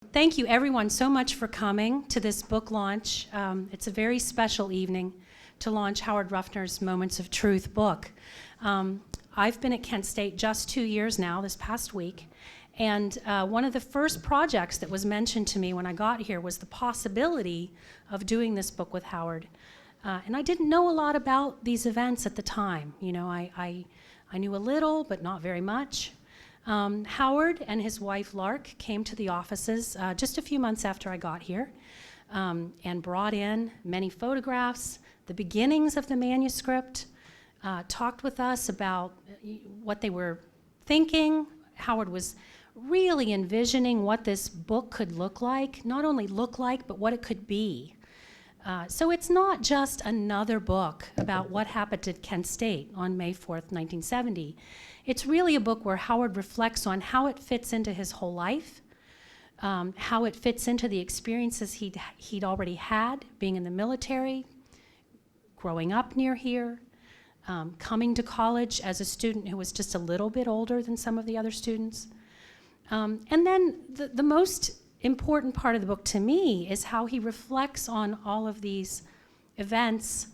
Thank you, everyone, so much for coming to this book launch. It's a very special evening to launch Howard Ruffner's Moments of Truth book. I've been at Kent State just 2 years now, this past week, and one of the first projects that was mentioned to me when I got here was the possibility of doing this book with Howard. And I didn't know a lot about these events at the time. You know, I knew a little, but not very much. Howard and his wife Lark came to the offices just a few months after I got here and brought in many photographs, the beginnings of the manuscript, talked with us about what they were thinking. Howard was really envisioning what this book could look like, not only look like, but what it could be. So it's not just another book about what happened at Kent State on May 4th, 1970. It's really a book where Howard reflects on how it fits into his whole life, how it fits into the experiences he'd already had, being in the military, growing up near here, coming to college as a student who was just a little bit older than some of the other students. And then the most important part of the book to me is how he reflects on all of these events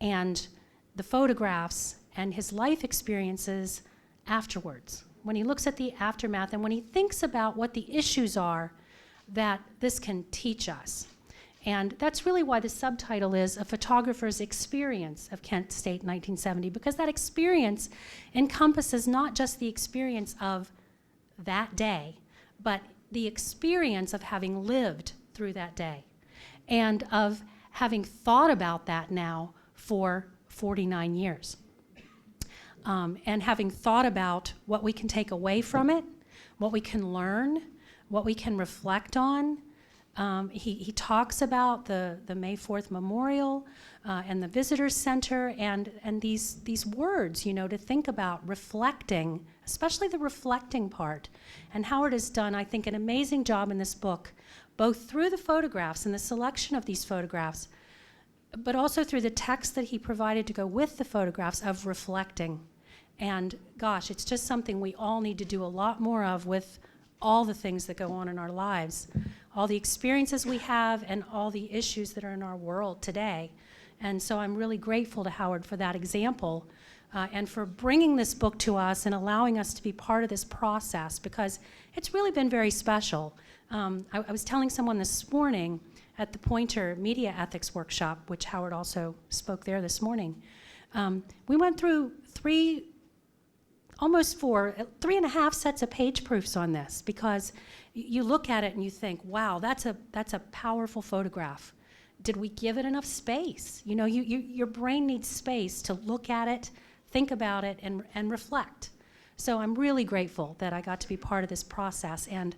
and the photographs and his life experiences afterwards, when he looks at the aftermath and when he thinks about what the issues are that this can teach us. And that's really why the subtitle is A Photographer's Experience of Kent State 1970, because that experience encompasses not just the experience of that day, but the experience of having lived through that day and of having thought about that now for 49 years. And having thought about what we can take away from it, what we can learn, what we can reflect on. He talks about the May 4th Memorial and the Visitors Center and these words, you know, to think about reflecting, especially the reflecting part. And Howard has done, I think, an amazing job in this book, both through the photographs and the selection of these photographs, but also through the text that he provided to go with the photographs of reflecting. And gosh, it's just something we all need to do a lot more of with all the things that go on in our lives, all the experiences we have and all the issues that are in our world today. And so I'm really grateful to Howard for that example and for bringing this book to us and allowing us to be part of this process, because it's really been very special. I was telling someone this morning at the Pointer Media Ethics Workshop, which Howard also spoke there this morning. We went through 3.5 sets of page proofs on this, because you look at it and you think, wow, that's a powerful photograph. Did we give it enough space? You know, your brain needs space to look at it, think about it, and reflect. So I'm really grateful that I got to be part of this process. And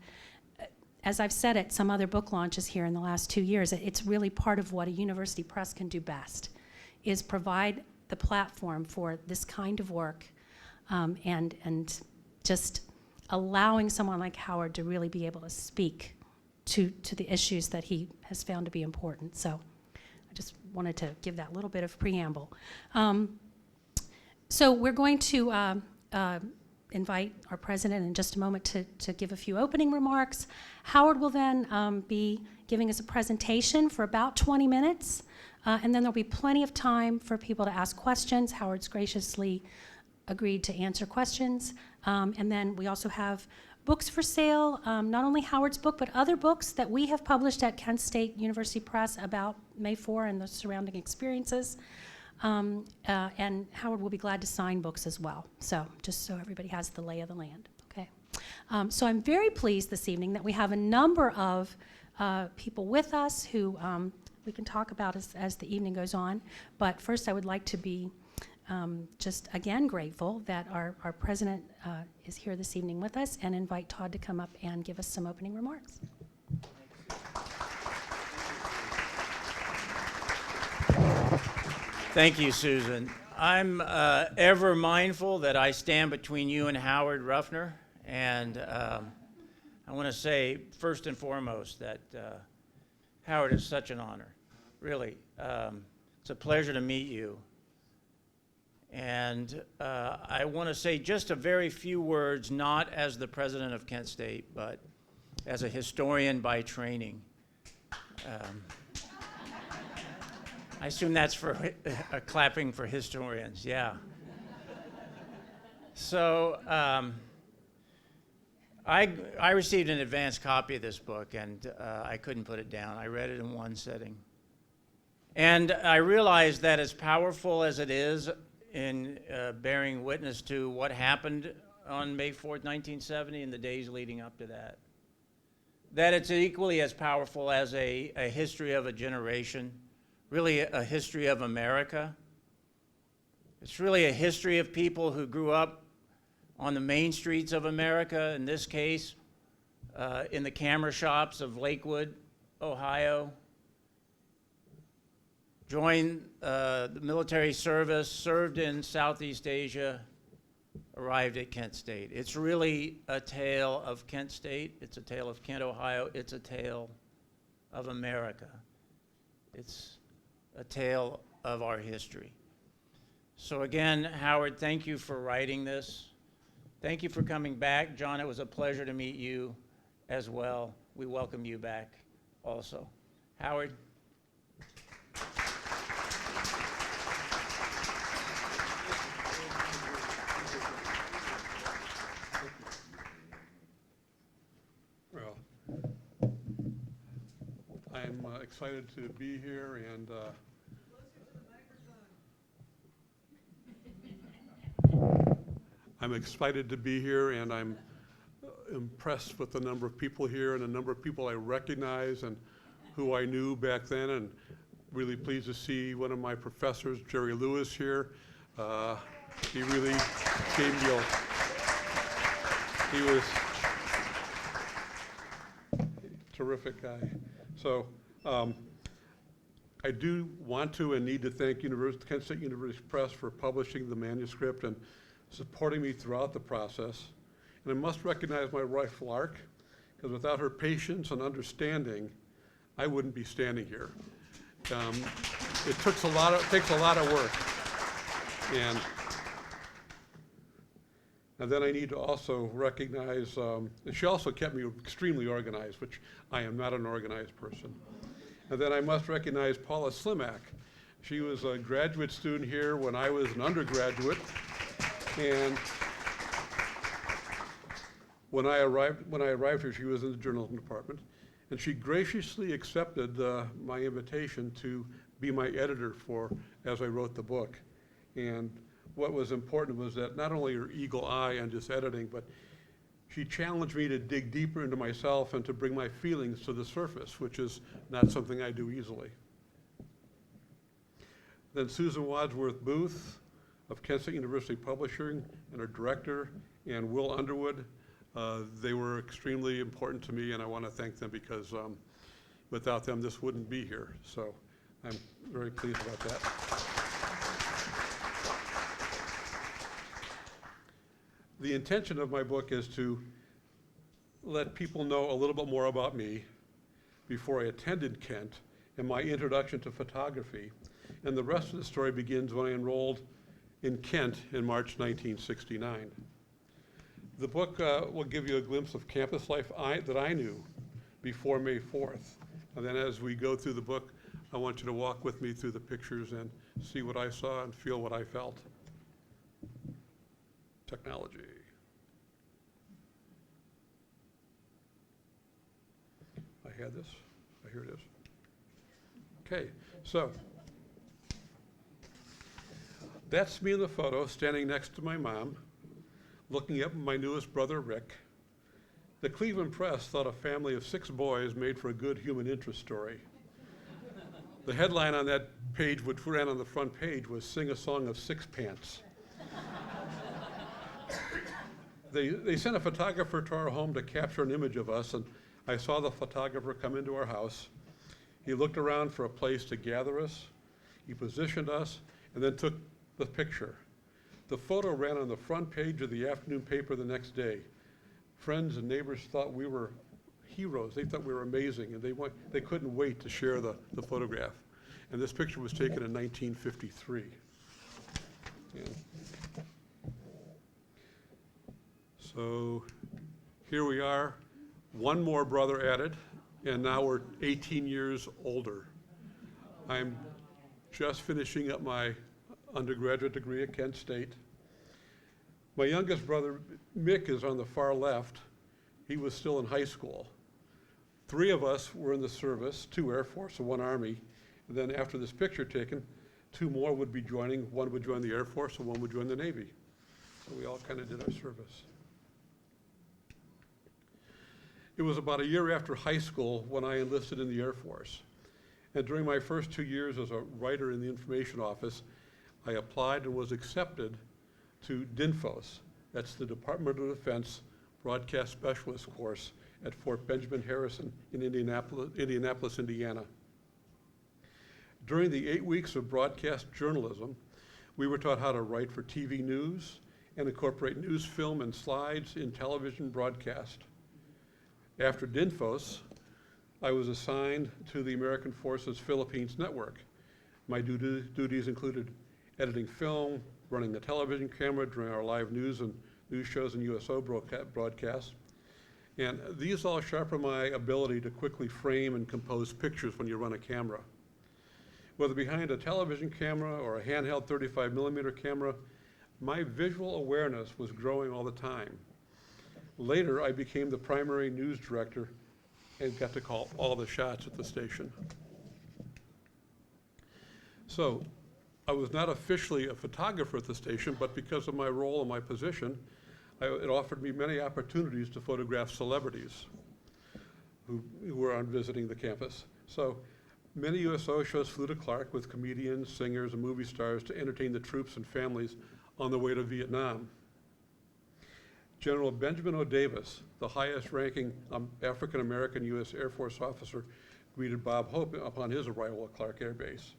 as I've said at some other book launches here in the last 2 years, it's really part of what a university press can do best, is provide the platform for this kind of work. And just allowing someone like Howard to really be able to speak to the issues that he has found to be important. So I just wanted to give that little bit of preamble. So we're going to invite our president in just a moment to give a few opening remarks. Howard will then be giving us a presentation for about 20 minutes, and then there'll be plenty of time for people to ask questions. Howard's graciously agreed to answer questions. And then we also have books for sale, not only Howard's book, but other books that we have published at Kent State University Press about May 4 and the surrounding experiences. And Howard will be glad to sign books as well. So just so everybody has the lay of the land, okay? So I'm very pleased this evening that we have a number of people with us who we can talk about as the evening goes on. But first I would like to be just again grateful that our president is here this evening with us, and invite Todd to come up and give us some opening remarks. Thank you, Susan. I'm ever mindful that I stand between you and Howard Ruffner, and I want to say first and foremost that Howard is such an honor. Really, it's a pleasure to meet you. And I want to say just a very few words, not as the president of Kent State, but as a historian by training. I assume that's for a clapping for historians, yeah. So I received an advance copy of this book, and I couldn't put it down. I read it in one sitting. And I realized that as powerful as it is in bearing witness to what happened on May 4th, 1970 and the days leading up to that, that it's equally as powerful as a history of a generation, really a history of America. It's really a history of people who grew up on the main streets of America, in this case, in the camera shops of Lakewood, Ohio, joined the military service, served in Southeast Asia, arrived at Kent State. It's really a tale of Kent State. It's a tale of Kent, Ohio. It's a tale of America. It's a tale of our history. So again, Howard, thank you for writing this. Thank you for coming back. John, it was a pleasure to meet you as well. We welcome you back also. Howard? Well, I'm excited to be here, and I'm excited to be here, and I'm impressed with the number of people here and the number of people I recognize and who I knew back then, and really pleased to see one of my professors, Jerry Lewis, here. He really gave me he was a terrific guy. So I do want to and need to thank Kent State University Press for publishing the manuscript and supporting me throughout the process. And I must recognize my wife, Lark, because without her patience and understanding, I wouldn't be standing here. It takes a lot of work. And then I need to also recognize, and she also kept me extremely organized, which I am not an organized person. And then I must recognize Paula Slimak. She was a graduate student here when I was an undergraduate. And when I arrived here, she was in the journalism department, and she graciously accepted my invitation to be my editor as I wrote the book. And what was important was that not only her eagle eye on just editing, but she challenged me to dig deeper into myself and to bring my feelings to the surface, which is not something I do easily. Then Susan Wadsworth Booth of Kent State University Publishing and her director, and Will Underwood. They were extremely important to me, and I want to thank them because without them, this wouldn't be here. So I'm very pleased about that. The intention of my book is to let people know a little bit more about me before I attended Kent and my introduction to photography. And the rest of the story begins when I enrolled in Kent in March 1969. The book will give you a glimpse of campus life that I knew before May 4th. And then as we go through the book, I want you to walk with me through the pictures and see what I saw and feel what I felt. Technology. I had this. Here it is. Okay, so that's me in the photo, standing next to my mom, looking up at my newest brother, Rick. The Cleveland Press thought a family of 6 boys made for a good human interest story. The headline on that page, which ran on the front page, was "Sing a Song of Sixpence." They sent a photographer to our home to capture an image of us, and I saw the photographer come into our house. He looked around for a place to gather us. He positioned us and then took the picture. The photo ran on the front page of the afternoon paper the next day. Friends and neighbors thought we were heroes. They thought we were amazing, and they couldn't wait to share the photograph. And this picture was taken in 1953. And so here we are one more brother added, and now we're 18 years older. I'm just finishing up my undergraduate degree at Kent State. My youngest brother, Mick, is on the far left. He was still in high school. 3 of us were in the service, 2 Air Force and 1 Army. And then after this picture taken, 2 more would be joining. 1 would join the Air Force and 1 would join the Navy. So we all kind of did our service. It was about a year after high school when I enlisted in the Air Force. And during my first 2 years as a writer in the information office, I applied and was accepted to DINFOS. That's the Department of Defense Broadcast Specialist course at Fort Benjamin Harrison in Indianapolis, Indiana. During the 8 weeks of broadcast journalism, we were taught how to write for TV news and incorporate news film and slides in television broadcast. After DINFOS, I was assigned to the American Forces Philippines Network. My duties included editing film, running the television camera during our live news and news shows and USO broadcasts. And these all sharpen my ability to quickly frame and compose pictures when you run a camera. Whether behind a television camera or a handheld 35mm camera, my visual awareness was growing all the time. Later, I became the primary news director and got to call all the shots at the station. So, I was not officially a photographer at the station, but because of my role and my position, it offered me many opportunities to photograph celebrities who were on visiting the campus. So many USO shows flew to Clark with comedians, singers, and movie stars to entertain the troops and families on their way to Vietnam. General Benjamin O. Davis, the highest ranking African-American U.S. Air Force officer, greeted Bob Hope upon his arrival at Clark Air Base.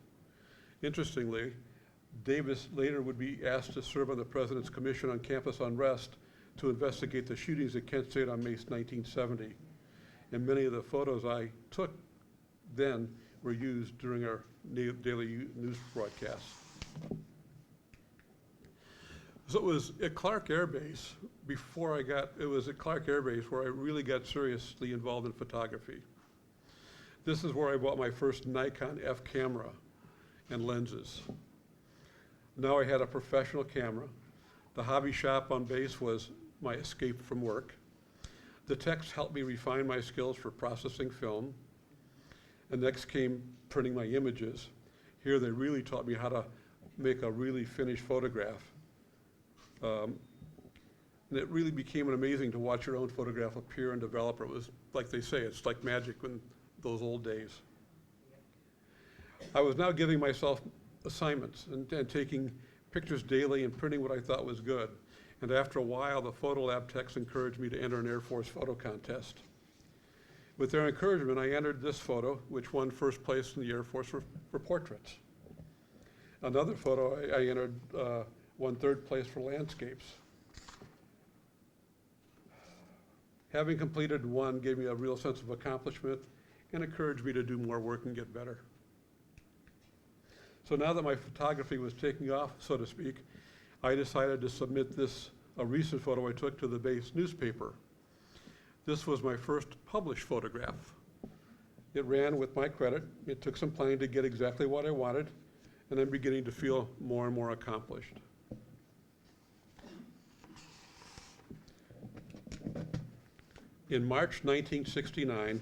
Interestingly, Davis later would be asked to serve on the President's Commission on Campus Unrest to investigate the shootings at Kent State on May 1970. And many of the photos I took then were used during our daily news broadcasts. So it was at Clark Air Base it was at Clark Air Base where I really got seriously involved in photography. This is where I bought my first Nikon F camera and lenses. Now I had a professional camera. The hobby shop on base was my escape from work. The techs helped me refine my skills for processing film. And next came printing my images. Here they really taught me how to make a really finished photograph. And it really became amazing to watch your own photograph appear and develop. It was, like they say, it's like magic in those old days. I was now giving myself assignments and taking pictures daily and printing what I thought was good. And after a while, the photo lab techs encouraged me to enter an Air Force photo contest. With their encouragement, I entered this photo, which won first place in the Air Force for portraits. Another photo I entered won third place for landscapes. Having completed one gave me a real sense of accomplishment and encouraged me to do more work and get better. So now that my photography was taking off, so to speak, I decided to submit a recent photo I took to the base newspaper. This was my first published photograph. It ran with my credit. It took some planning to get exactly what I wanted, and I'm beginning to feel more and more accomplished. In March 1969,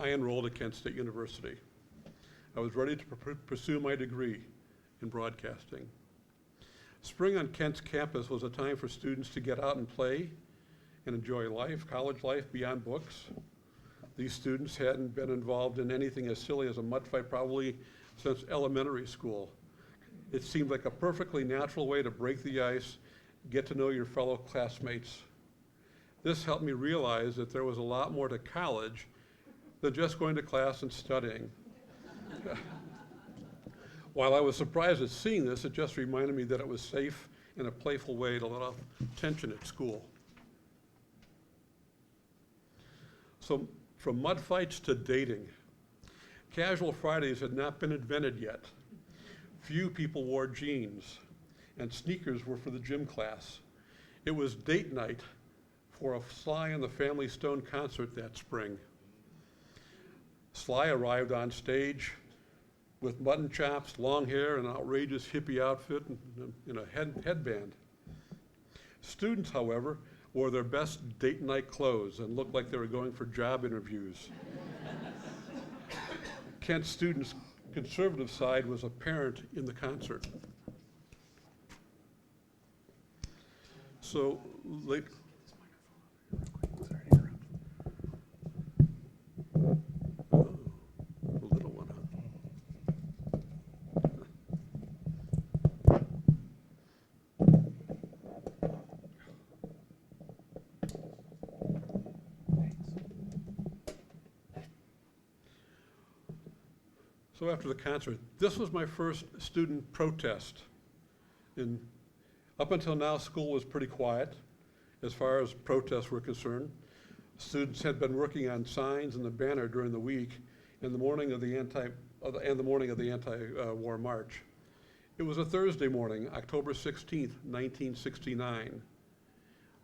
I enrolled at Kent State University. I was ready to pursue my degree in broadcasting. Spring on Kent's campus was a time for students to get out and play and enjoy life, college life beyond books. These students hadn't been involved in anything as silly as a mud fight probably since elementary school. It seemed like a perfectly natural way to break the ice, get to know your fellow classmates. This helped me realize that there was a lot more to college than just going to class and studying. While I was surprised at seeing this, it just reminded me that it was safe and a playful way to let off tension at school. So from mud fights to dating, casual Fridays had not been invented yet. Few people wore jeans, and sneakers were for the gym class. It was date night for a Sly and the Family Stone concert that spring. Sly arrived on stage with mutton chops, long hair, an outrageous hippie outfit, and a headband. Students, however, wore their best date night clothes and looked like they were going for job interviews. Kent students' conservative side was apparent in the concert. So late. Oh, a little one, huh? So after the concert, this was my first student protest. Up until now, school was pretty quiet as far as protests were concerned. Students had been working on signs and the banner during the week and the morning of the anti-war march. It was a Thursday morning, October 16th, 1969.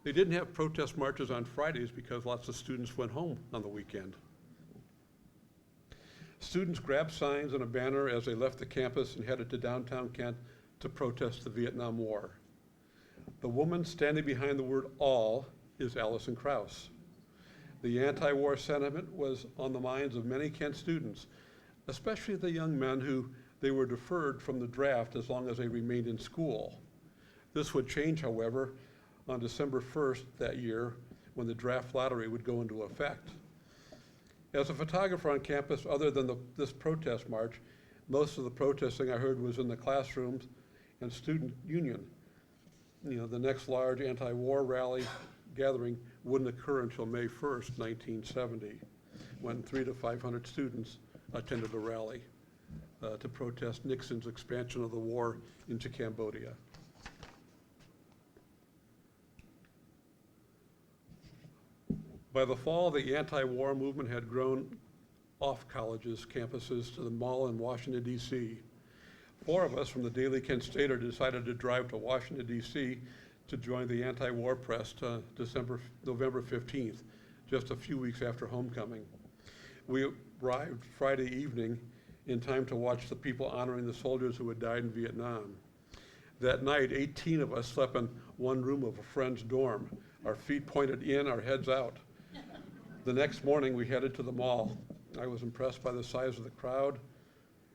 They didn't have protest marches on Fridays because lots of students went home on the weekend. Students grabbed signs and a banner as they left the campus and headed to downtown Kent to protest the Vietnam War. The woman standing behind the word "all" is Alison Krauss. The anti-war sentiment was on the minds of many Kent students, especially the young men who they were deferred from the draft as long as they remained in school. This would change, however, on December 1st that year when the draft lottery would go into effect. As a photographer on campus, other than this protest march, most of the protesting I heard was in the classrooms and student union. The next large anti-war rally gathering wouldn't occur until May 1st, 1970, when 300 to 500 students attended a rally to protest Nixon's expansion of the war into Cambodia. By the fall, the anti-war movement had grown off colleges' campuses to the mall in Washington, D.C. 4 of us from the Daily Kent Stater decided to drive to Washington, D.C. to join the anti-war press November 15th, just a few weeks after homecoming. We arrived Friday evening in time to watch the people honoring the soldiers who had died in Vietnam. That night, 18 of us slept in one room of a friend's dorm, our feet pointed in, our heads out. The next morning, we headed to the mall. I was impressed by the size of the crowd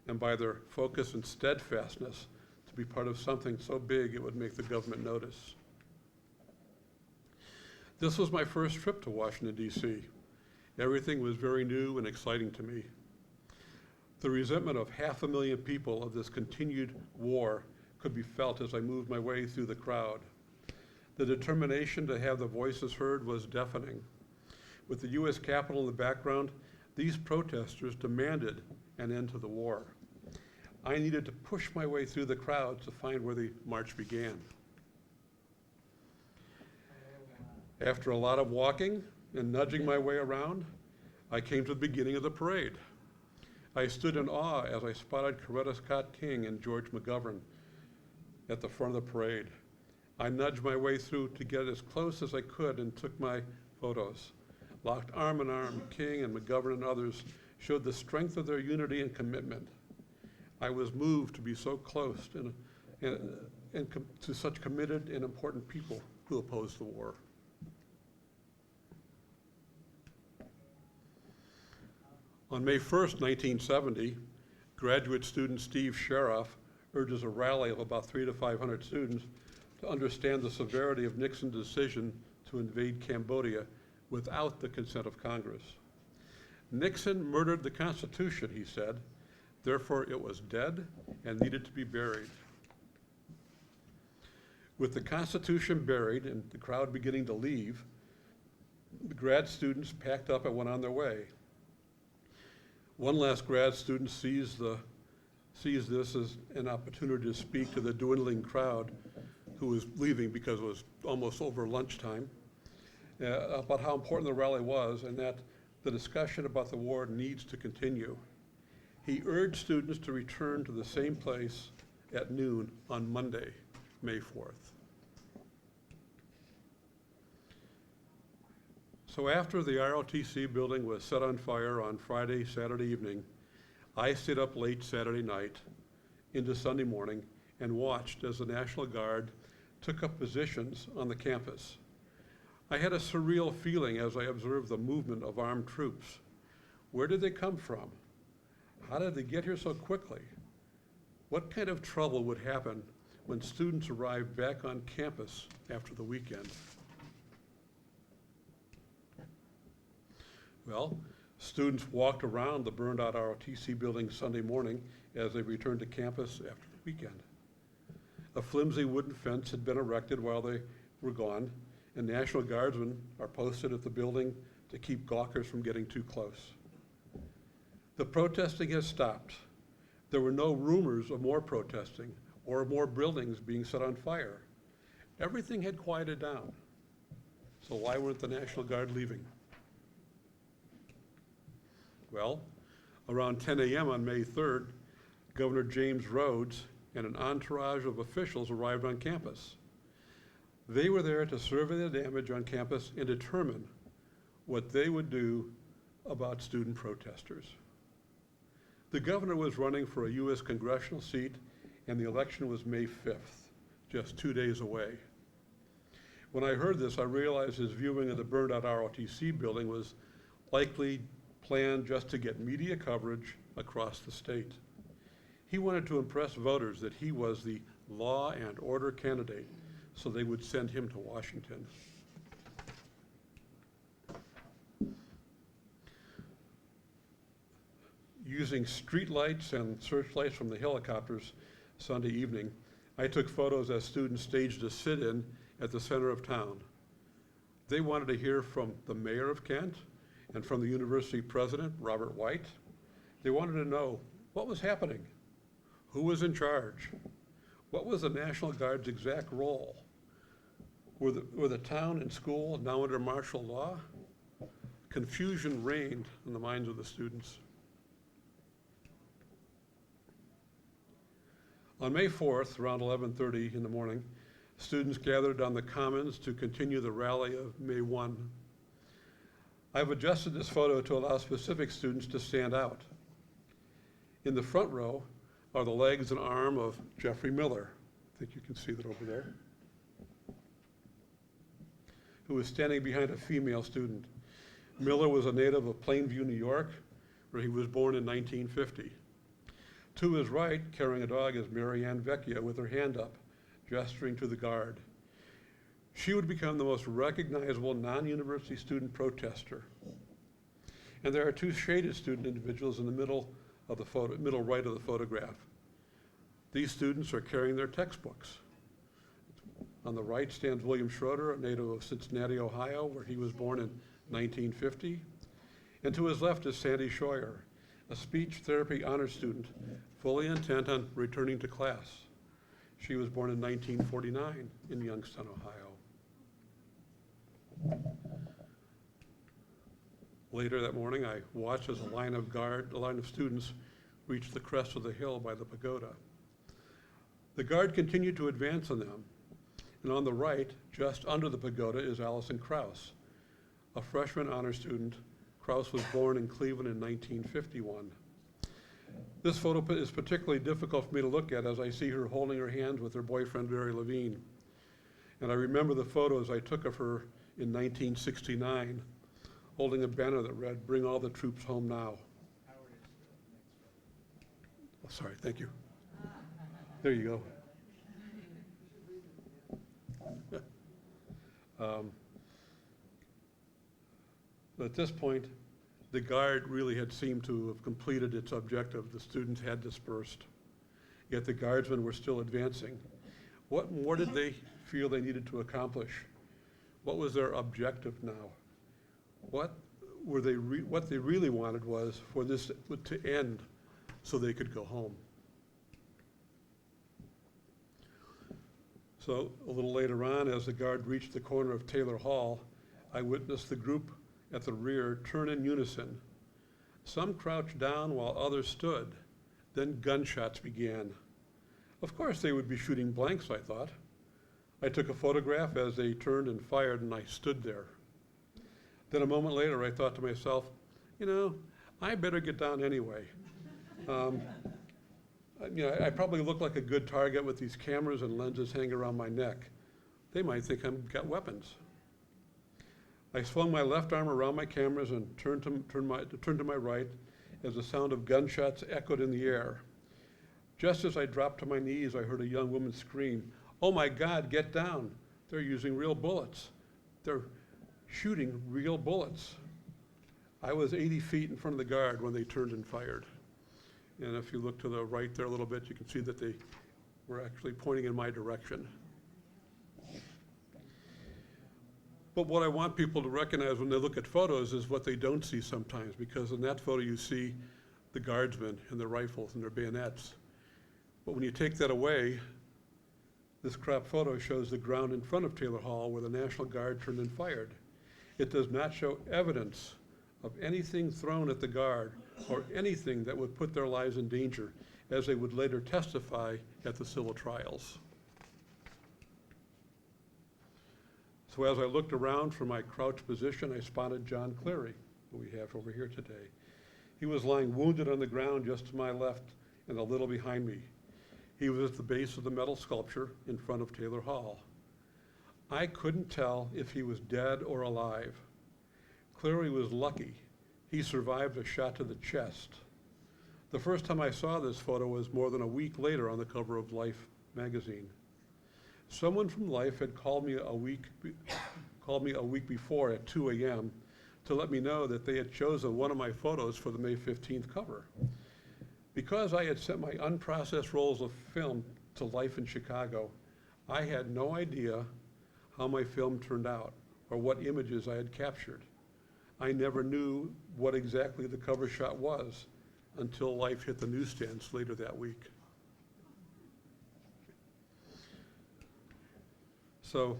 and by their focus and steadfastness to be part of something so big it would make the government notice. This was my first trip to Washington, D.C. Everything was very new and exciting to me. The resentment of 500,000 people of this continued war could be felt as I moved my way through the crowd. The determination to have the voices heard was deafening. With the U.S. Capitol in the background, these protesters demanded an end to the war. I needed to push my way through the crowd to find where the march began. After a lot of walking and nudging my way around, I came to the beginning of the parade. I stood in awe as I spotted Coretta Scott King and George McGovern at the front of the parade. I nudged my way through to get as close as I could and took my photos. Locked arm in arm, King and McGovern and others showed the strength of their unity and commitment. I was moved to be so close to such committed and important people who opposed the war. On May 1st, 1970, graduate student Steve Sheriff urges a rally of about 300 to 500 students to understand the severity of Nixon's decision to invade Cambodia without the consent of Congress. Nixon murdered the Constitution, he said, therefore it was dead and needed to be buried. With the Constitution buried and the crowd beginning to leave, the grad students packed up and went on their way. One last grad student sees this as an opportunity to speak to the dwindling crowd who was leaving because it was almost over lunchtime, about how important the rally was and that the discussion about the war needs to continue. He urged students to return to the same place at noon on Monday, May 4th. So after the ROTC building was set on fire on Friday, Saturday evening, I stayed up late Saturday night into Sunday morning and watched as the National Guard took up positions on the campus. I had a surreal feeling as I observed the movement of armed troops. Where did they come from? How did they get here so quickly? What kind of trouble would happen when students arrived back on campus after the weekend? Well, students walked around the burned out ROTC building Sunday morning as they returned to campus after the weekend. A flimsy wooden fence had been erected while they were gone, and National Guardsmen are posted at the building to keep gawkers from getting too close. The protesting has stopped. There were no rumors of more protesting or more buildings being set on fire. Everything had quieted down. So why weren't the National Guard leaving? Well, around 10 a.m. on May 3rd, Governor James Rhodes and an entourage of officials arrived on campus. They were there to survey the damage on campus and determine what they would do about student protesters. The governor was running for a U.S. congressional seat, and the election was May 5th, just 2 days away. When I heard this, I realized his viewing of the burned out ROTC building was likely planned just to get media coverage across the state. He wanted to impress voters that he was the law and order candidate, so they would send him to Washington. Using street lights and searchlights from the helicopters Sunday evening, I took photos as students staged a sit-in at the center of town. They wanted to hear from the mayor of Kent and from the university president, Robert White. They wanted to know what was happening, who was in charge, what was the National Guard's exact role? Were the town and school now under martial law? Confusion reigned in the minds of the students. On May 4th, around 11:30 in the morning, students gathered on the Commons to continue the rally of May 1. I've adjusted this photo to allow specific students to stand out. In the front row are the legs and arm of Jeffrey Miller. I think you can see that over there, who was standing behind a female student. Miller was a native of Plainview, New York, where he was born in 1950. To his right, carrying a dog, is Mary Ann Vecchia with her hand up, gesturing to the guard. She would become the most recognizable non-university student protester. And there are two shaded student individuals in the middle of the photo, middle right of the photograph. These students are carrying their textbooks. On the right stands William Schroeder, a native of Cincinnati, Ohio, where he was born in 1950. And to his left is Sandy Scheuer, a speech therapy honor student, fully intent on returning to class. She was born in 1949 in Youngstown, Ohio. Later that morning, I watched as a line of students reached the crest of the hill by the pagoda. The guard continued to advance on them, and on the right, just under the pagoda, is Allison Krause, a freshman honor student. Krause was born in Cleveland in 1951. This photo is particularly difficult for me to look at as I see her holding her hands with her boyfriend, Barry Levine. And I remember the photos I took of her in 1969, holding a banner that read, "Bring all the troops home now." Oh, sorry, thank you. There you go. At this point, the guard really had seemed to have completed its objective. The students had dispersed, yet the guardsmen were still advancing. What more did they feel they needed to accomplish? What was their objective now? What they really wanted was for this to end so they could go home. So a little later on, as the guard reached the corner of Taylor Hall, I witnessed the group at the rear turn in unison. Some crouched down while others stood. Then gunshots began. Of course they would be shooting blanks, I thought. I took a photograph as they turned and fired, and I stood there. Then a moment later, I thought to myself, you know, I better get down anyway. I probably look like a good target with these cameras and lenses hanging around my neck. They might think I've got weapons. I swung my left arm around my cameras and turned to my right as the sound of gunshots echoed in the air. Just as I dropped to my knees, I heard a young woman scream, "Oh my God, get down. They're using real bullets. They're shooting real bullets." I was 80 feet in front of the guard when they turned and fired. And if you look to the right there a little bit, you can see that they were actually pointing in my direction. But what I want people to recognize when they look at photos is what they don't see sometimes, because in that photo you see the guardsmen and their rifles and their bayonets. But when you take that away, this crop photo shows the ground in front of Taylor Hall where the National Guard turned and fired. It does not show evidence of anything thrown at the Guard or anything that would put their lives in danger, as they would later testify at the civil trials. So as I looked around from my crouched position, I spotted John Cleary, who we have over here today. He was lying wounded on the ground just to my left and a little behind me. He was at the base of the metal sculpture in front of Taylor Hall. I couldn't tell if he was dead or alive. Cleary was lucky. He survived a shot to the chest. The first time I saw this photo was more than a week later on the cover of Life magazine. Someone from Life had called me a week before at 2 a.m. to let me know that they had chosen one of my photos for the May 15th cover. Because I had sent my unprocessed rolls of film to Life in Chicago, I had no idea how my film turned out or what images I had captured. I never knew what exactly the cover shot was until Life hit the newsstands later that week. So,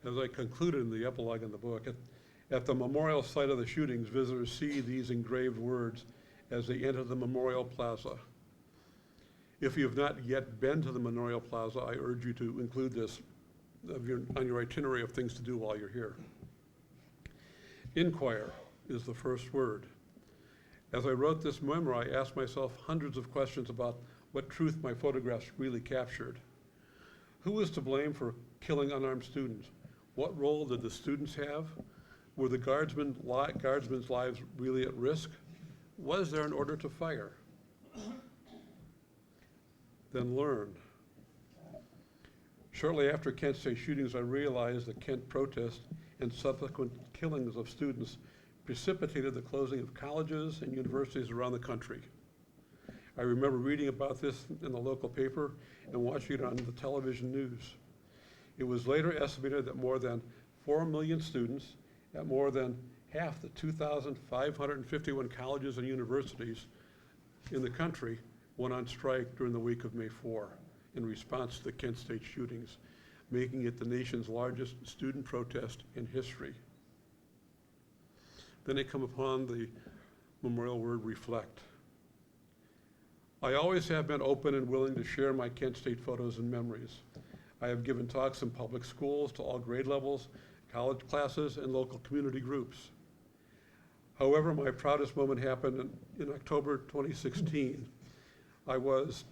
as I concluded in the epilogue in the book, at the memorial site of the shootings, visitors see these engraved words as they enter the Memorial Plaza. If you have not yet been to the Memorial Plaza, I urge you to include this on your itinerary of things to do while you're here. Inquire is the first word. As I wrote this memoir, I asked myself hundreds of questions about what truth my photographs really captured. Who was to blame for killing unarmed students? What role did the students have? Were the guardsmen's lives really at risk? Was there an order to fire? Then learn. Shortly after Kent State shootings, I realized the Kent protest and subsequent killings of students precipitated the closing of colleges and universities around the country. I remember reading about this in the local paper and watching it on the television news. It was later estimated that more than 4 million students at more than half the 2,551 colleges and universities in the country went on strike during the week of May 4 in response to the Kent State shootings, making it the nation's largest student protest in history. Then I come upon the memorial word reflect. I always have been open and willing to share my Kent State photos and memories. I have given talks in public schools to all grade levels, college classes, and local community groups. However, my proudest moment happened in October 2016. I went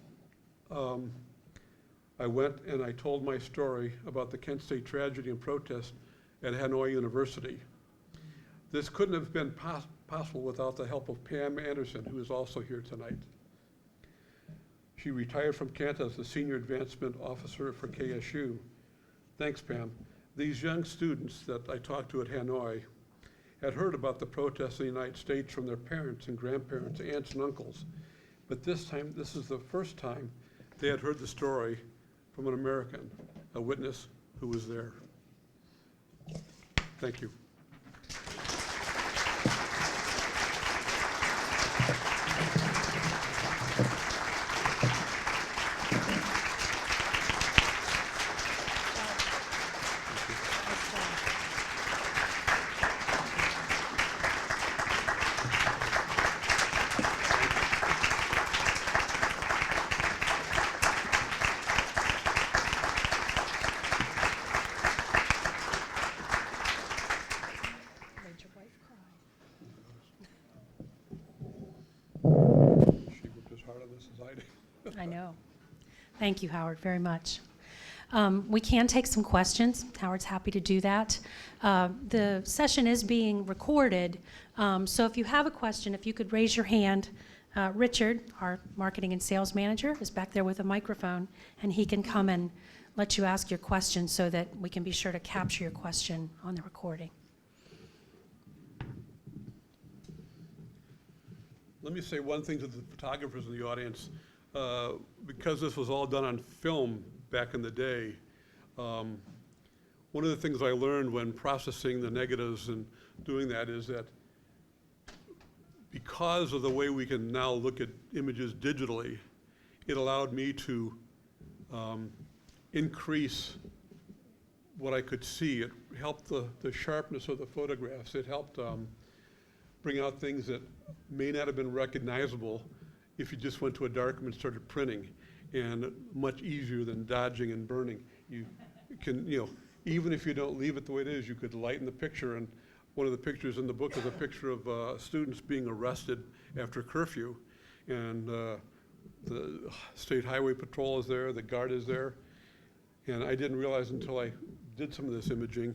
and I told my story about the Kent State tragedy and protest at Hanoi University. This couldn't have been possible without the help of Pam Anderson, who is also here tonight. She retired from Kent as the Senior Advancement Officer for KSU. Thanks, Pam. These young students that I talked to at Hanoi had heard about the protests in the United States from their parents and grandparents, aunts and uncles. But this is the first time they had heard the story from an American, a witness who was there. Thank you. I know. Thank you, Howard, very much. We can take some questions. Howard's happy to do that. The session is being recorded, so if you have a question, if you could raise your hand. Richard, our marketing and sales manager, is back there with a microphone, and he can come and let you ask your question so that we can be sure to capture your question on the recording. Let me say one thing to the photographers in the audience. Because this was all done on film back in the day, one of the things I learned when processing the negatives and doing that is that because of the way we can now look at images digitally, it allowed me to increase what I could see. It helped the sharpness of the photographs. It helped bring out things that may not have been recognizable if you just went to a darkroom and started printing, and much easier than dodging and burning. You can, even if you don't leave it the way it is, you could lighten the picture. And one of the pictures in the book is a picture of students being arrested after curfew, and the State Highway Patrol is there, the guard is there, and I didn't realize until I did some of this imaging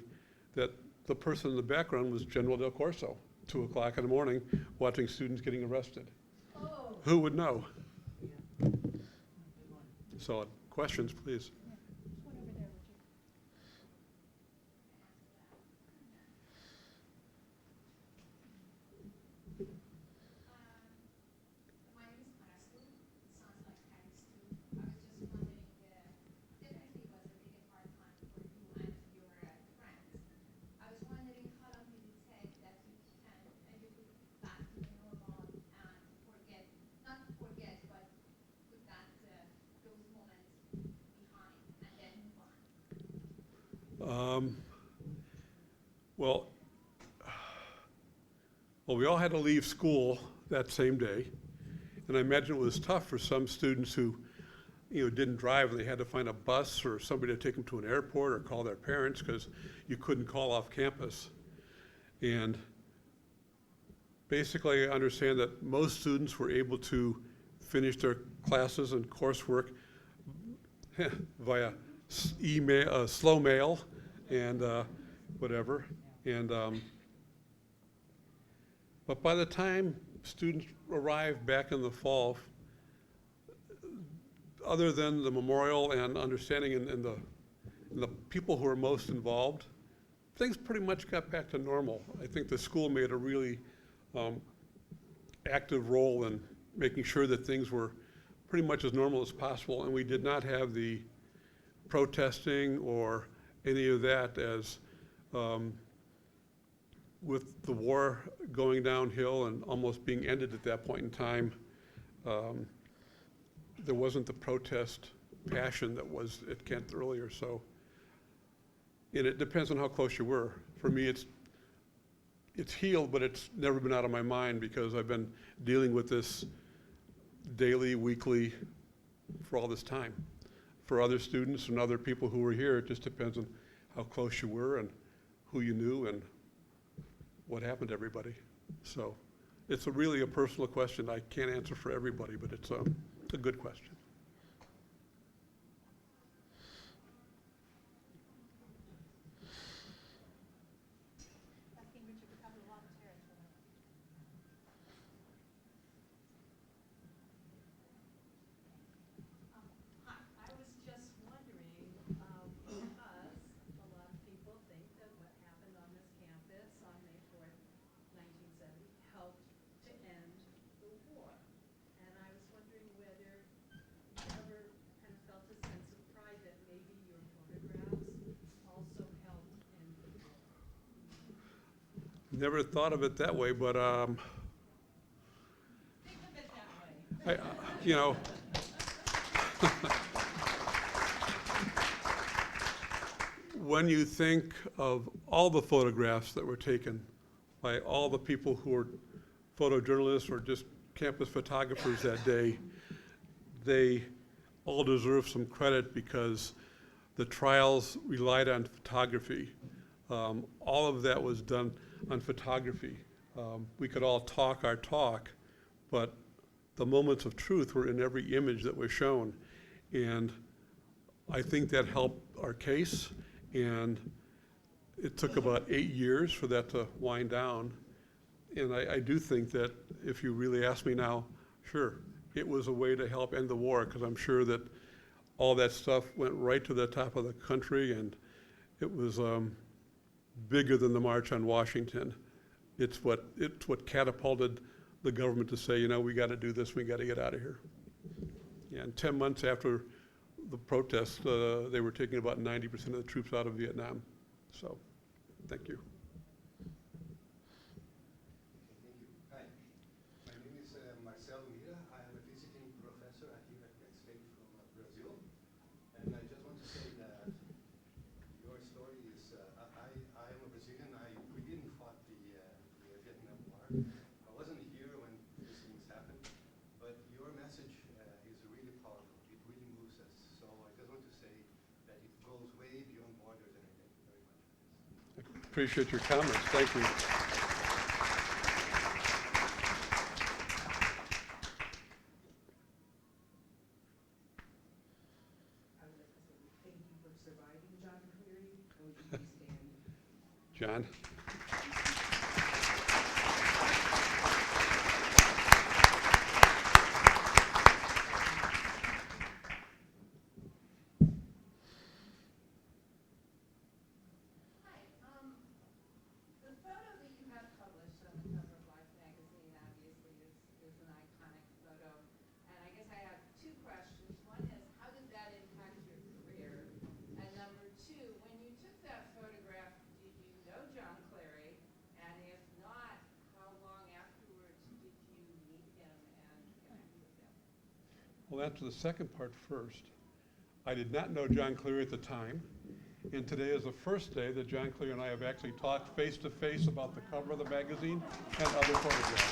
that the person in the background was General Del Corso, 2 o'clock in the morning, watching students getting arrested. Oh. Who would know? So, questions, please. Well, we all had to leave school that same day, and I imagine it was tough for some students who, didn't drive and they had to find a bus or somebody to take them to an airport or call their parents because you couldn't call off campus. And basically, I understand that most students were able to finish their classes and coursework via email, slow mail, and whatever. And but by the time students arrived back in the fall, other than the memorial and understanding and the people who were most involved, things pretty much got back to normal. I think the school made a really active role in making sure that things were pretty much as normal as possible, and we did not have the protesting or any of that as with the war going downhill and almost being ended at that point in time, there wasn't the protest passion that was at Kent earlier. So, and it depends on how close you were. For me, it's healed, but it's never been out of my mind because I've been dealing with this daily, weekly, for all this time. For other students and other people who were here, it just depends on how close you were and who you knew and what happened to everybody. So it's really a personal question. I can't answer for everybody, but it's a good question. Never thought of it that way, but Think of it that way. When you think of all the photographs that were taken by all the people who were photojournalists or just campus photographers that day, they all deserve some credit because the trials relied on photography. All of that was done on photography. We could all talk our talk, but the moments of truth were in every image that was shown. And I think that helped our case, and it took about 8 years for that to wind down. And I do think that if you really ask me now, sure, it was a way to help end the war, because I'm sure that all that stuff went right to the top of the country, and it was bigger than the March on Washington. It's what catapulted the government to say, you know, we got to do this, we got to get out of here. Yeah, and 10 months after the protests, they were taking about 90% of the troops out of Vietnam. So, thank you. Thank you. Hi, my name is Marcelo Mira. I am a visiting professor here at Penn State from Brazil. And I just want to say that your story is, I am a Brazilian. We didn't fight the Vietnam War. I wasn't here when these things happened, but your message is really powerful. It really moves us. So I just want to say that it goes way beyond borders, and I thank you very much for this. Appreciate your comments. Thank you. I would like to say thank you for surviving John Cleary, and would you please stand? John? Hi, the photo that you have published on the cover of Life magazine obviously is an iconic photo. And I guess I have two questions. One is, how did that impact your career? And number two, when you took that photograph, did you know John Cleary? And if not, how long afterwards did you meet him and connect with him? Well, answer the second part first. I did not know John Cleary at the time, and today is the first day that John Cleary and I have actually talked face to face about the cover of the magazine and other photographs.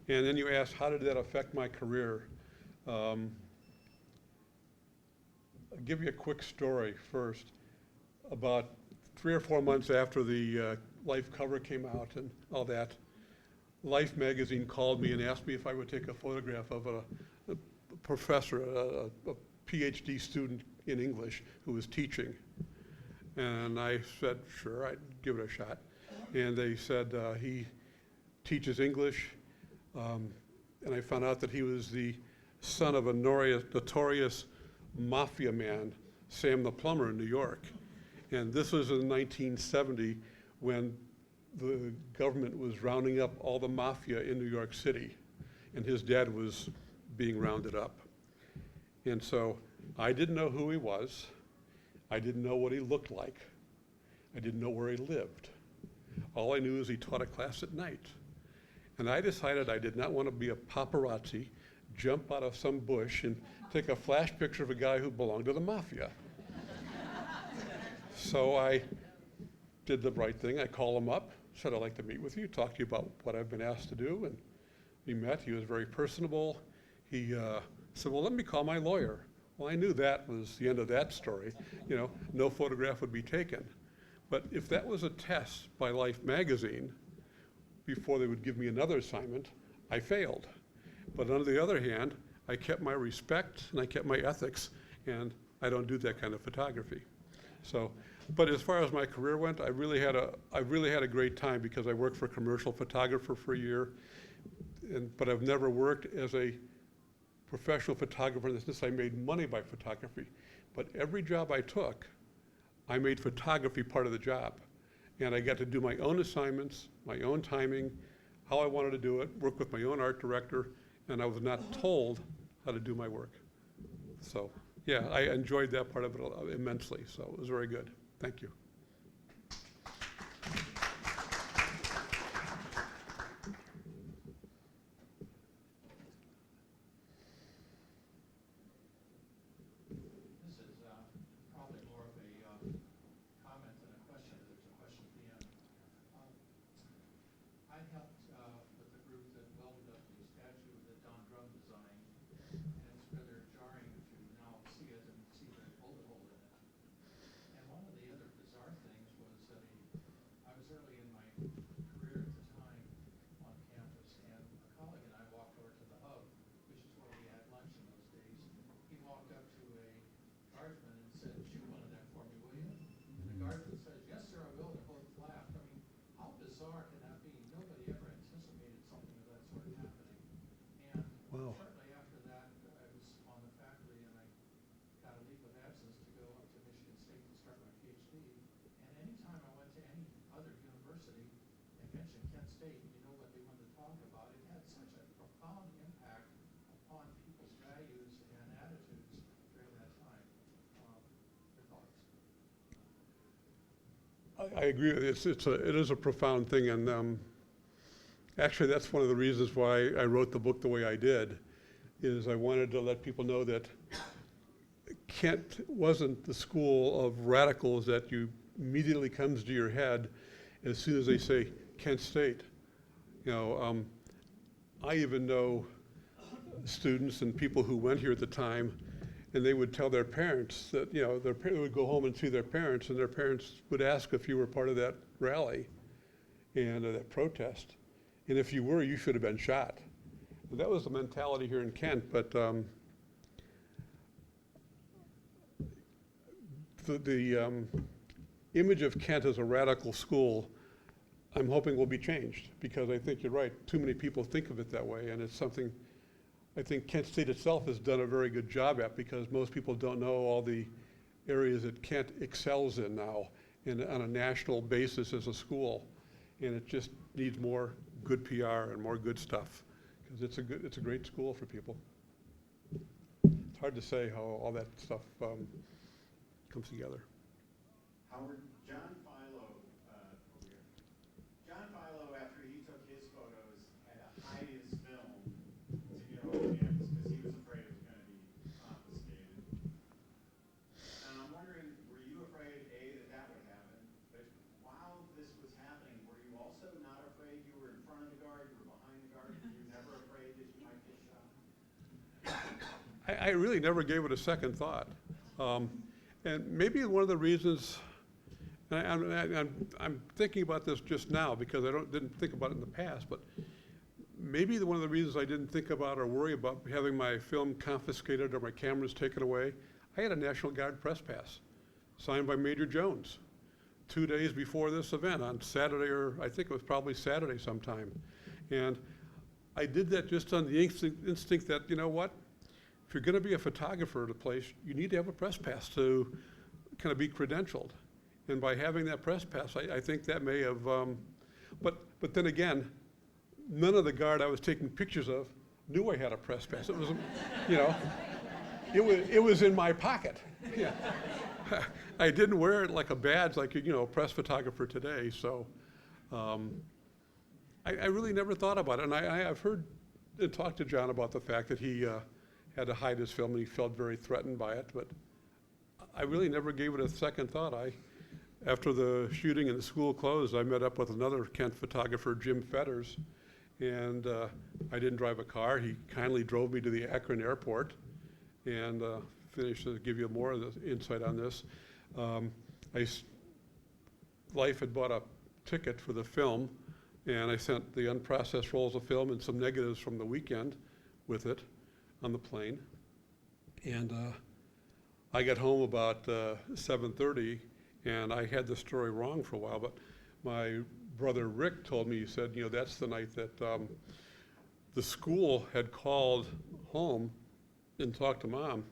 And then you asked, how did that affect my career? I'll give you a quick story first. About 3 or 4 months after the Life cover came out and all that, Life magazine called me and asked me if I would take a photograph of a professor, a PhD student in English who was teaching. And I said, sure, I'd give it a shot. And they said he teaches English. And I found out that he was the son of a notorious mafia man, Sam the Plumber in New York. And this was in 1970 when the government was rounding up all the mafia in New York City, and his dad was being rounded up. And so I didn't know who he was. I didn't know what he looked like. I didn't know where he lived. All I knew is he taught a class at night. And I decided I did not want to be a paparazzi, jump out of some bush and take a flash picture of a guy who belonged to the mafia. So I did the right thing. I called him up, said, I'd like to meet with you, talk to you about what I've been asked to do. And we met. He was very personable. He said, well, let me call my lawyer. Well, I knew that was the end of that story. You know, no photograph would be taken. But if that was a test by Life magazine, before they would give me another assignment, I failed. But on the other hand, I kept my respect and I kept my ethics, and I don't do that kind of photography. So, but as far as my career went, I really had a great time because I worked for a commercial photographer for a year, but I've never worked as a professional photographer in the sense I made money by photography. But every job I took, I made photography part of the job. And I got to do my own assignments, my own timing, how I wanted to do it, work with my own art director, and I was not told how to do my work. So, yeah, I enjoyed that part of it immensely, so it was very good. Thank you. This is probably more of a comment than a question. There's a question at the end. I helped with the group that welded up the statue that Don Drum designed, and it's rather jarring to now see it and see the bullet hole in it. And one of the other bizarre State, and you know what they wanted to talk about. It had such a profound impact upon people's values and attitudes during that time. Your thoughts? I agree. It is a profound thing, and actually, that's one of the reasons why I wrote the book the way I did. Is I wanted to let people know that Kent wasn't the school of radicals that you immediately comes to your head as soon as they say Kent State. I even know students and people who went here at the time, and they would tell their parents that, their parents would go home and see their parents, and their parents would ask if you were part of that rally and that protest. And if you were, you should have been shot. And that was the mentality here in Kent, but the image of Kent as a radical school, I'm hoping will be changed, because I think you're right, too many people think of it that way, and it's something I think Kent State itself has done a very good job at, because most people don't know all the areas that Kent excels in now on a national basis as a school, and it just needs more good PR and more good stuff, because it's a great school for people. It's hard to say how all that stuff comes together. Howard, John Philo, over here. John Philo, after he took his photos, had to hide his film to get on campus because he was afraid it was going to be confiscated. And I'm wondering, were you afraid, A, that would happen, but while this was happening, were you also not afraid you were in front of the guard, you were behind the guard, were you never afraid that you might get shot? I really never gave it a second thought. And maybe one of the reasons, and I'm thinking about this just now because I didn't think about it in the past, but maybe one of the reasons I didn't think about or worry about having my film confiscated or my cameras taken away, I had a National Guard press pass signed by Major Jones 2 days before this event on Saturday, or I think it was probably Saturday sometime. And I did that just on the instinct that, you know what, if you're going to be a photographer at a place, you need to have a press pass to kind of be credentialed. And by having that press pass, I think that may have, but then again, none of the guard I was taking pictures of knew I had a press pass. It was, it was in my pocket. Yeah. I didn't wear it like a badge, like, a press photographer today. So I really never thought about it. And I've heard and talked to John about the fact that he had to hide his film and he felt very threatened by it. But I really never gave it a second thought. After the shooting and the school closed, I met up with another Kent photographer, Jim Fetters, and I didn't drive a car. He kindly drove me to the Akron airport, and finished to give you more of the insight on this. Life had bought a ticket for the film, and I sent the unprocessed rolls of film and some negatives from the weekend with it on the plane. And I got home about 7:30, and I had the story wrong for a while, but my brother Rick told me, he said, that's the night that the school had called home and talked to Mom.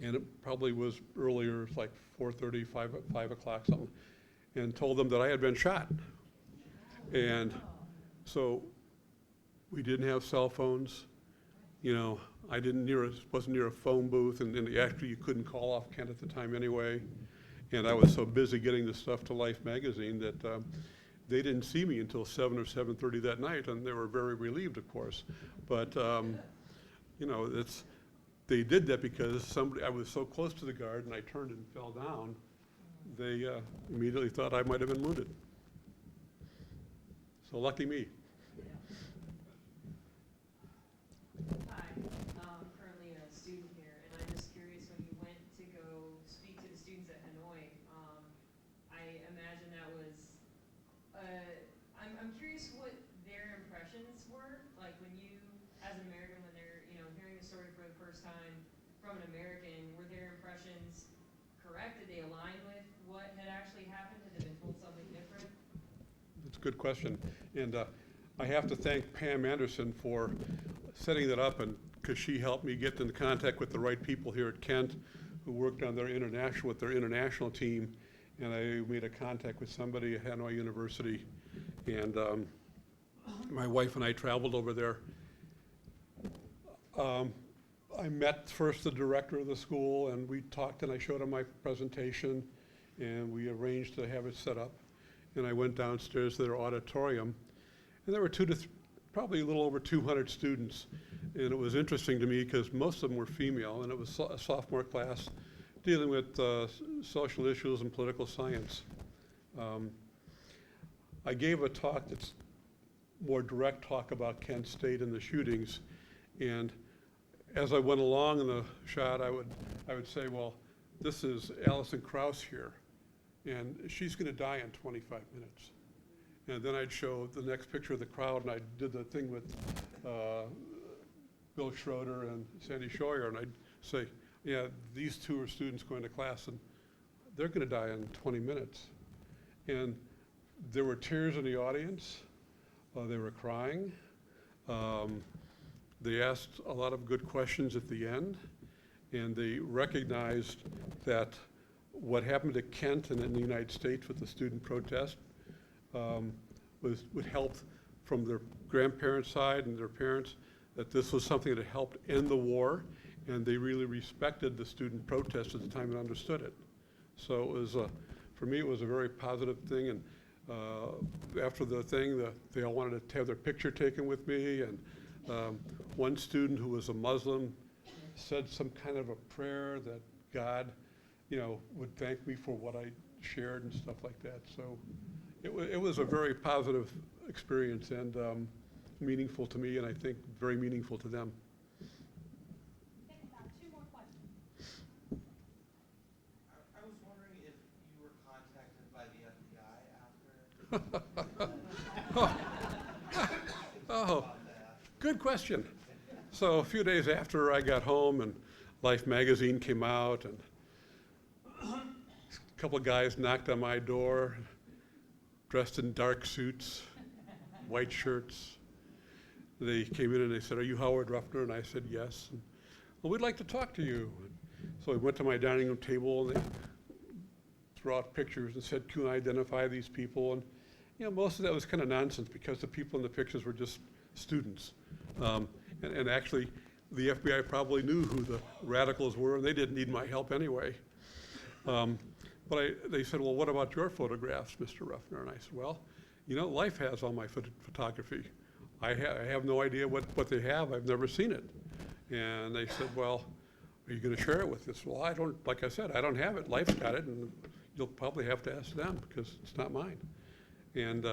And it probably was earlier, like 4:30, 5 o'clock, something, and told them that I had been shot. And so we didn't have cell phones. I wasn't near a phone booth, and actually you couldn't call off Kent at the time anyway. And I was so busy getting the stuff to Life magazine that they didn't see me until 7 or 7:30 that night, and they were very relieved, of course. But they did that because I was so close to the guard, and I turned and fell down. They immediately thought I might have been wounded. So lucky me. Hi, I'm currently a student here, and I'm just curious, when you went to go speak to the students at Hanoi, I imagine that was, I'm curious what their impressions were, like when you, as an American, when they're, hearing the story for the first time from an American, were their impressions correct? Did they align with what had actually happened? Had they been told something different? That's a good question. And I have to thank Pam Anderson for setting that up, and because she helped me get into contact with the right people here at Kent who worked on their international team, and I made a contact with somebody at Hanoi University, And my wife and I traveled over there. I met first the director of the school, and we talked, and I showed him my presentation, and we arranged to have it set up. And I went downstairs to their auditorium, and there were probably a little over 200 students. And it was interesting to me because most of them were female, and it was a sophomore class dealing with social issues and political science. I gave a talk that's more direct talk about Kent State and the shootings, and as I went along in the shot, I would say, well, this is Alison Krauss here, and she's going to die in 25 minutes. And then I'd show the next picture of the crowd, and I did the thing with Bill Schroeder and Sandy Scheuer, and I'd say, yeah, these two are students going to class, and they're going to die in 20 minutes. And there were tears in the audience. They were crying. They asked a lot of good questions at the end, and they recognized that what happened to Kent and in the United States with the student protest would help from their grandparents' side and their parents, that this was something that helped end the war, and they really respected the student protest at the time and understood it. So it was, for me, it was a very positive thing, and after the thing, they all wanted to have their picture taken with me, and one student who was a Muslim said some kind of a prayer that God, would thank me for what I shared and stuff like that. So it was a very positive experience and meaningful to me, and I think very meaningful to them. Take about 2 more questions. I was wondering if you were contacted by the FBI after. Oh, good question. So a few days after I got home and Life magazine came out, and a couple of guys knocked on my door dressed in dark suits, white shirts. They came in and they said, "Are you Howard Ruffner?" And I said, "Yes." And, "Well, we'd like to talk to you." And so I went to my dining room table, and they threw out pictures and said, "Can you identify these people?" And most of that was kind of nonsense because the people in the pictures were just students. And actually, the FBI probably knew who the radicals were, and they didn't need my help anyway. But they said, "Well, what about your photographs, Mr. Ruffner?" And I said, "Well, Life has all my photography. I have no idea what they have. I've never seen it." And they said, "Well, are you going to share it with us?" "Well, I don't, like I said, I don't have it. Life's got it, and you'll probably have to ask them because it's not mine." And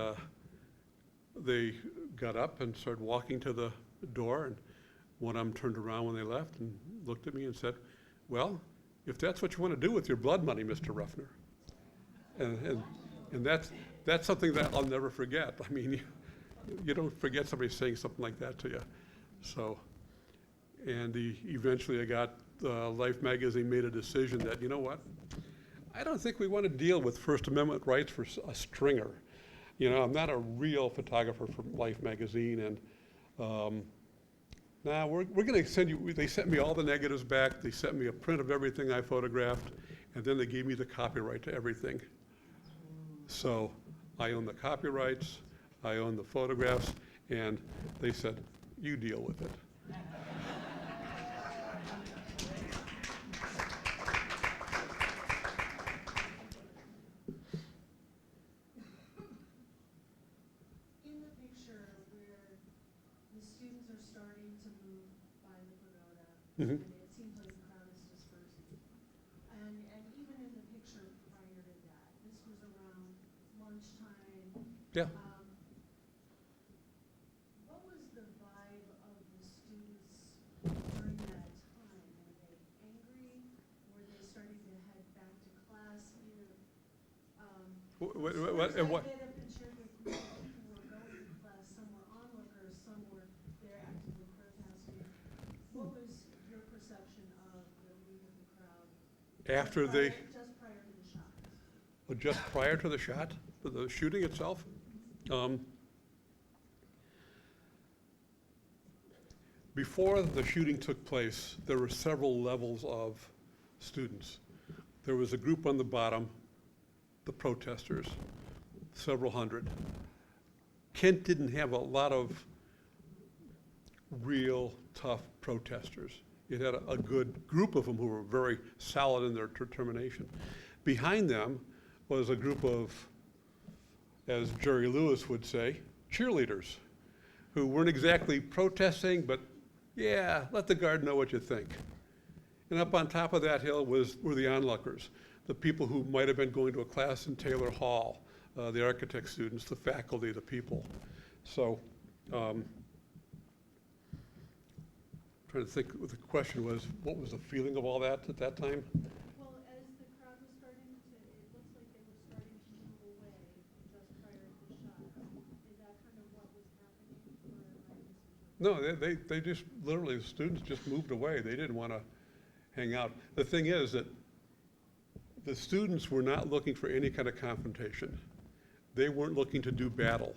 they got up and started walking to the door, and one of them turned around when they left and looked at me and said, "Well, if that's what you want to do with your blood money, Mr. Ruffner." And that's something that I'll never forget. I mean, you don't forget somebody saying something like that to you. So, and eventually Life magazine made a decision that, you know what, I don't think we want to deal with First Amendment rights for a stringer. I'm not a real photographer for Life magazine, and now we're going to send you, they sent me all the negatives back, they sent me a print of everything I photographed, and then they gave me the copyright to everything. So I own the copyrights, I own the photographs, and they said, "You deal with it." In the picture where the students are starting to move by the pagoda, Mhm. and it seems like the crowd is dispersing. And even in the picture prior to that, this was around lunchtime. Yeah. What was the vibe of the students during that time? Were they angry? Were they starting to head back to class? What? I get up and shared with me, people were going to class, some were onlookers, some were there actively protesting. What was your perception of the mood of the crowd? After they, Just prior to the shot? just prior to the shot, the shooting itself, before the shooting took place, there were several levels of students. There was a group on the bottom, the protesters, several hundred. Kent didn't have a lot of real tough protesters. It had a good group of them who were very solid in their determination. Behind them was a group of, as Jerry Lewis would say, cheerleaders, who weren't exactly protesting, but yeah, let the Guard know what you think. And up on top of that hill were the onlookers, the people who might have been going to a class in Taylor Hall, the architect students, the faculty, the people. So, trying to think what the question was, what was the feeling of all that at that time? Well, as the crowd was starting to, it looks like they were starting to move away just prior to the shot. Is that kind of what was happening, or am I misinterpreting? No, they just, literally, the students just moved away. They didn't want to hang out. The thing is that the students were not looking for any kind of confrontation. They weren't looking to do battle.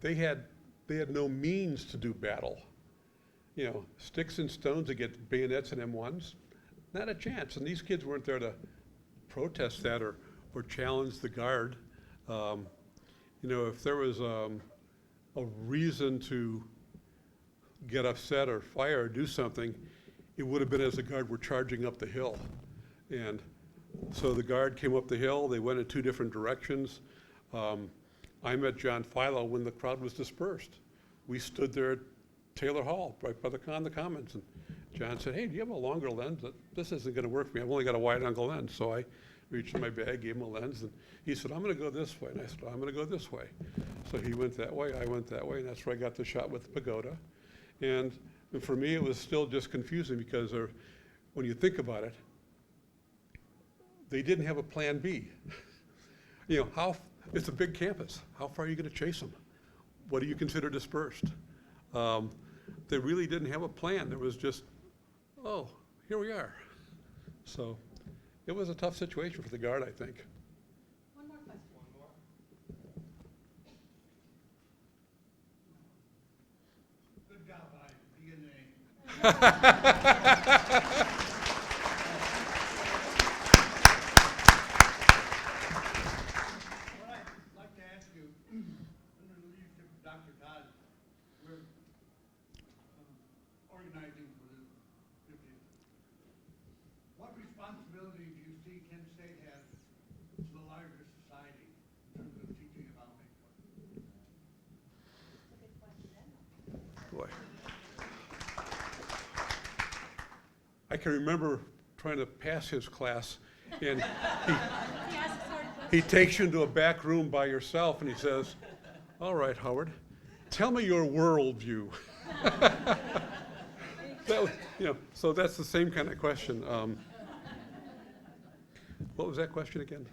They had no means to do battle. You know, sticks and stones against bayonets and M1s, not a chance. And these kids weren't there to protest that or challenge the Guard. You know, if there was a reason to get upset or fire or do something, it would have been as the Guard were charging up the hill. And so the Guard came up the hill. They went in two different directions. I met John Philo when the crowd was dispersed. We stood there at Taylor Hall, right by the Commons, and John said, "Hey, do you have a longer lens? This isn't going to work for me. I've only got a wide-angle lens." So I reached in my bag, gave him a lens, and he said, "I'm going to go this way." And I said, "I'm going to go this way." So he went that way, I went that way, and that's where I got the shot with the pagoda. And for me, it was still just confusing because when you think about it, they didn't have a plan B. You know, it's a big campus. How far are you going to chase them? What do you consider dispersed? They really didn't have a plan. There was just, oh, here we are. So it was a tough situation for the Guard, I think. One more question. One more? Good job, DNA. What I'd like to ask you, under the leadership of Dr. Todd, we're organizing for the 50th. What responsibility do you see Kent State has to the larger society in terms of teaching about Mayport? Boy. I can remember trying to pass his class, and he takes you into a back room by yourself, and he says, "All right, Howard, tell me your worldview." So that's the same kind of question. What was that question again?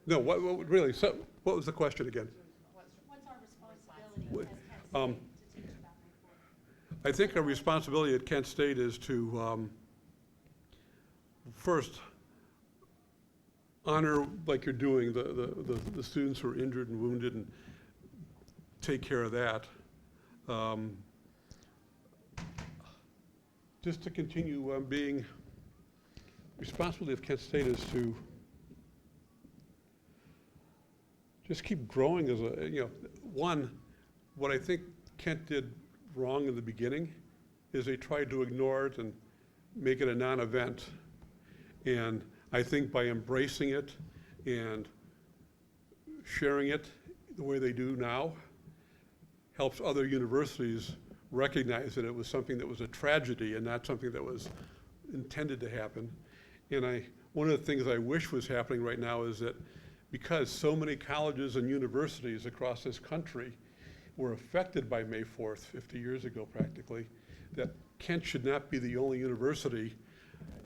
No, really? So, what was the question again? What's our responsibility What- as Kent State to teach about Mayport? I think our responsibility at Kent State is to first honor, like you're doing, the students who are injured and wounded, and take care of that. Just to continue being responsibility of Kent State is to just keep growing as one, what I think Kent did wrong in the beginning is they tried to ignore it and make it a non-event. And I think by embracing it and sharing it the way they do now helps other universities recognize that it was something that was a tragedy and not something that was intended to happen. And one of the things I wish was happening right now is that because so many colleges and universities across this country were affected by May 4th 50 years ago practically, that Kent should not be the only university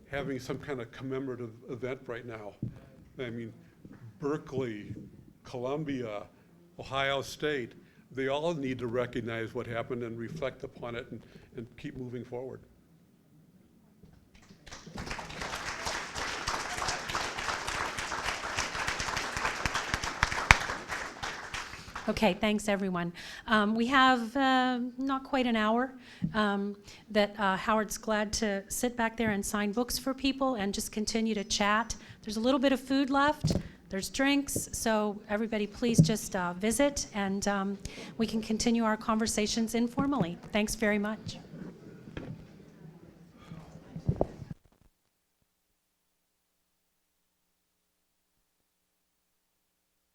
having some kind of commemorative event right now. I mean, Berkeley, Columbia, Ohio State, they all need to recognize what happened and reflect upon it and keep moving forward. Okay, thanks everyone. We have not quite an hour that Howard's glad to sit back there and sign books for people and just continue to chat. There's a little bit of food left. There's drinks, so everybody please just visit, and we can continue our conversations informally. Thanks very much.